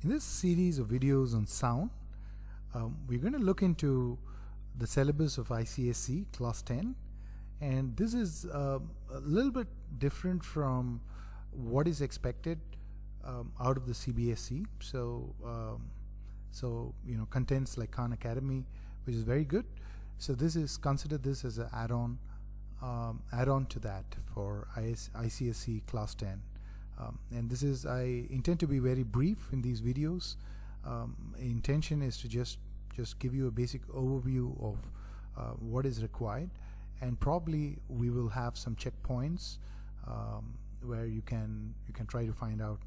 In this series of videos on sound, we're going to look into the syllabus of ICSE Class 10, and this is a little bit different from what is expected out of the CBSE. So you know, contents like Khan Academy, which is very good. So this is consider this as an add-on to that for ICSE Class 10. And this is, I intend to be very brief in these videos. Intention is to just give you a basic overview of what is required, and probably we will have some checkpoints where you can try to find out,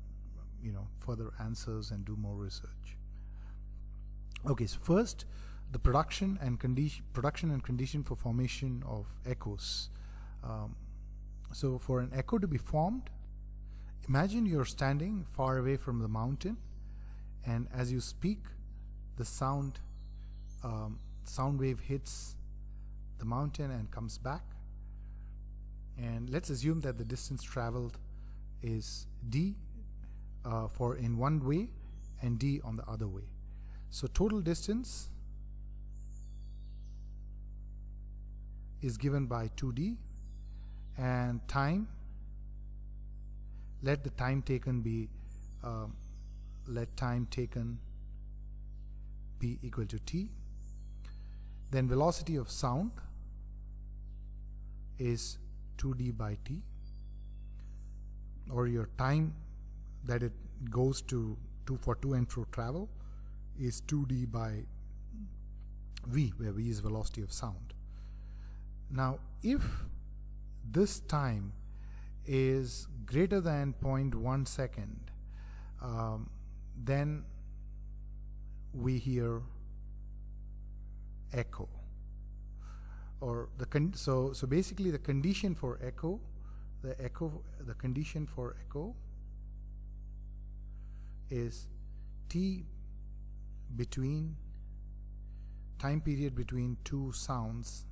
you know, further answers and do more research. Okay, so first, the production and condition for formation of echoes. So for an echo to be formed, imagine you're standing far away from the mountain, and as you speak, the sound wave hits the mountain and comes back. And let's assume that the distance traveled is d for in one way and d on the other way. So total distance is given by 2d, and time, let the time taken be equal to t. Then velocity of sound is 2d by t, or your time that it goes to for to and fro travel is 2d by v, where v is velocity of sound. Now if this time is greater than 0.1 second, then we hear echo, or so basically the condition for echo, the condition for echo is t between time period between two sounds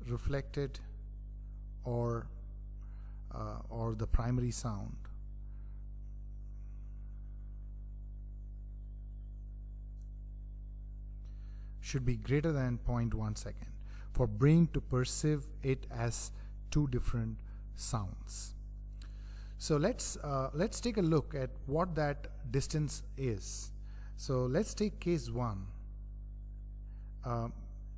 reflected or the primary sound should be greater than 0.1 second for brain to perceive it as two different sounds. So let's take a look at what that distance is. So let's take case 1.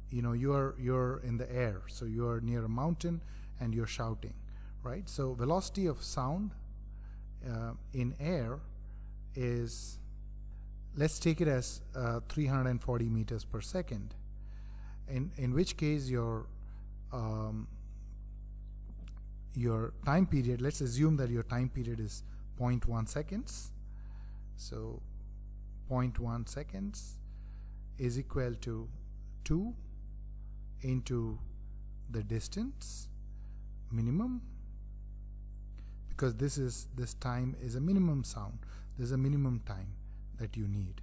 You know, you're in the air, so you're near a mountain and you're shouting, right? So velocity of sound in air is, let's take it as 340 meters per second, in which case your time period, let's assume that your time period is 0.1 seconds. So 0.1 seconds is equal to 2 into the distance minimum, because this time is a minimum sound. There's a minimum time that you need,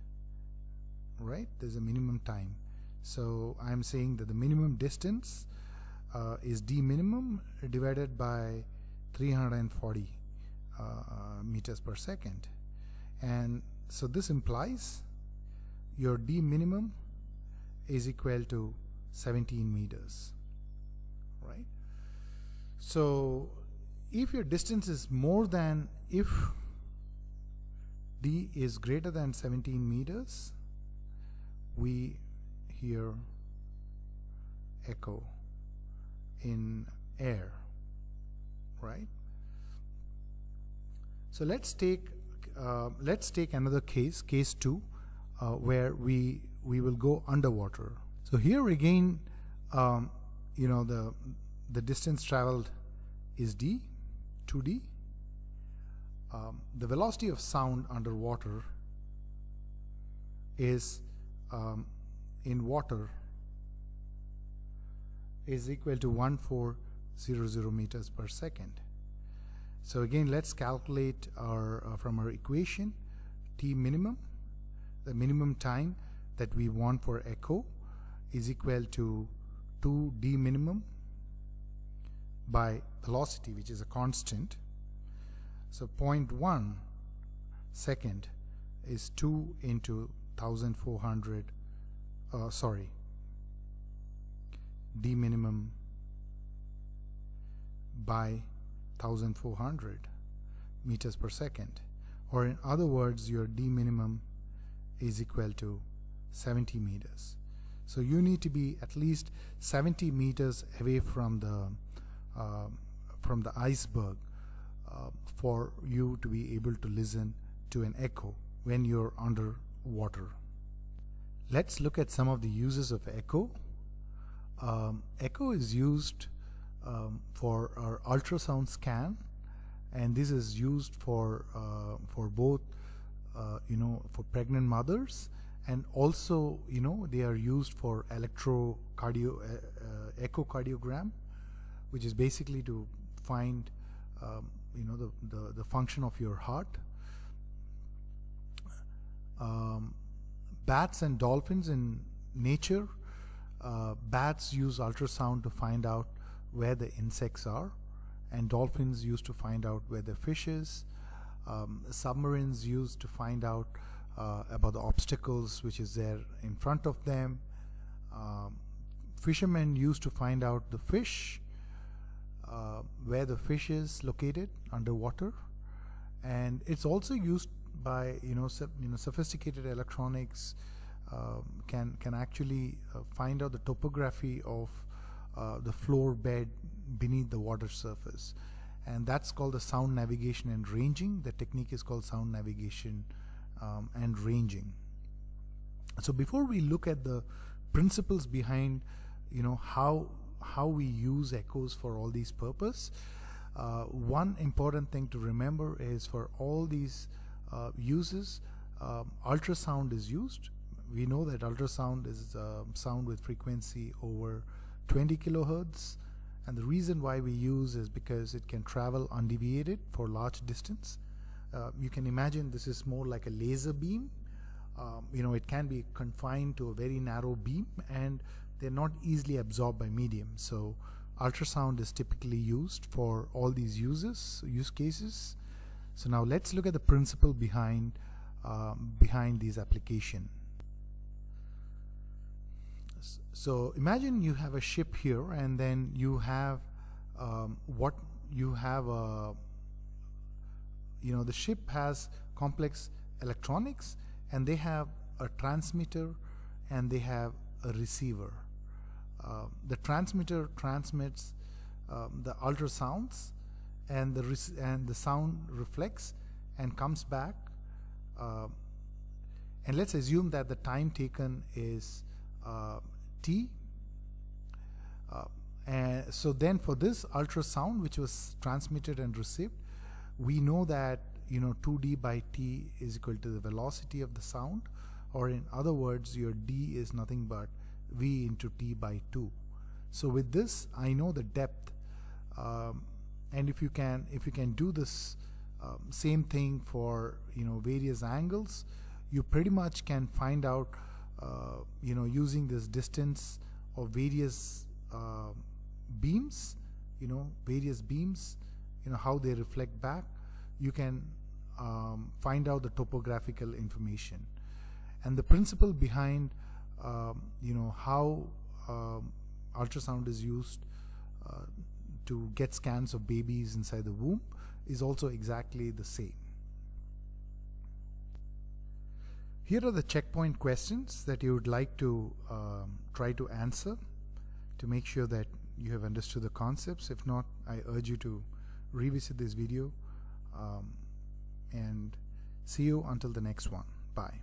right? There's a minimum time. So I'm saying that the minimum distance is d minimum divided by 340 meters per second, and so this implies your d minimum is equal to 17 meters, right? So if your distance is more than, if d is greater than 17 meters, we hear echo in air, right? So let's take another case 2, where we will go underwater. So here again, you know, the distance traveled is d, 2d. The velocity of sound underwater is in water is equal to 1400 meters per second. So again, let's calculate our from our equation, t minimum, the minimum time that we want for echo, is equal to 2d minimum by velocity, which is a constant. So 0.1 second is 2 into 1400, d minimum by 1400 meters per second, or in other words, your d minimum is equal to 70 meters. So you need to be at least 70 meters away from the iceberg for you to be able to listen to an echo when you're underwater. Let's look at some of the uses of echo. Echo is used for our ultrasound scan, and this is used for both for pregnant mothers, and also they are used for echocardiogram, which is basically to find the function of your heart. Bats and dolphins in nature, bats use ultrasound to find out where the insects are, and dolphins used to find out where the fish is. Submarines used to find out about the obstacles which is there in front of them. Fishermen used to find out the fish, where the fish is located underwater, and it's also used by sophisticated electronics can actually find out the topography of the floor bed beneath the water surface, and that's called the sound navigation and ranging. The technique is called sound navigation and ranging. So before we look at the principles behind how we use echoes for all these purposes, one important thing to remember is for all these uses, ultrasound is used. We know that ultrasound is sound with frequency over 20 kilohertz, and the reason why we use is because it can travel undeviated for large distance. You can imagine this is more like a laser beam. It can be confined to a very narrow beam, and they're not easily absorbed by medium. So ultrasound is typically used for all these use cases. So now let's look at the principle behind these applications. So imagine you have a ship here, and then you have the ship has complex electronics, and they have a transmitter and they have a receiver. The transmitter transmits the ultrasounds, and the sound reflects and comes back, and let's assume that the time taken is t, and so then for this ultrasound which was transmitted and received, we know that 2d by t is equal to the velocity of the sound, or in other words, your d is nothing but v into t by 2. So with this I know the depth, and if you can do this same thing for various angles, you pretty much can find out using this distance of various beams, how they reflect back. You can find out the topographical information, and the principle behind how ultrasound is used to get scans of babies inside the womb is also exactly the same. Here are the checkpoint questions that you would like to try to answer to make sure that you have understood the concepts. If not, I urge you to revisit this video, and see you until the next one. Bye.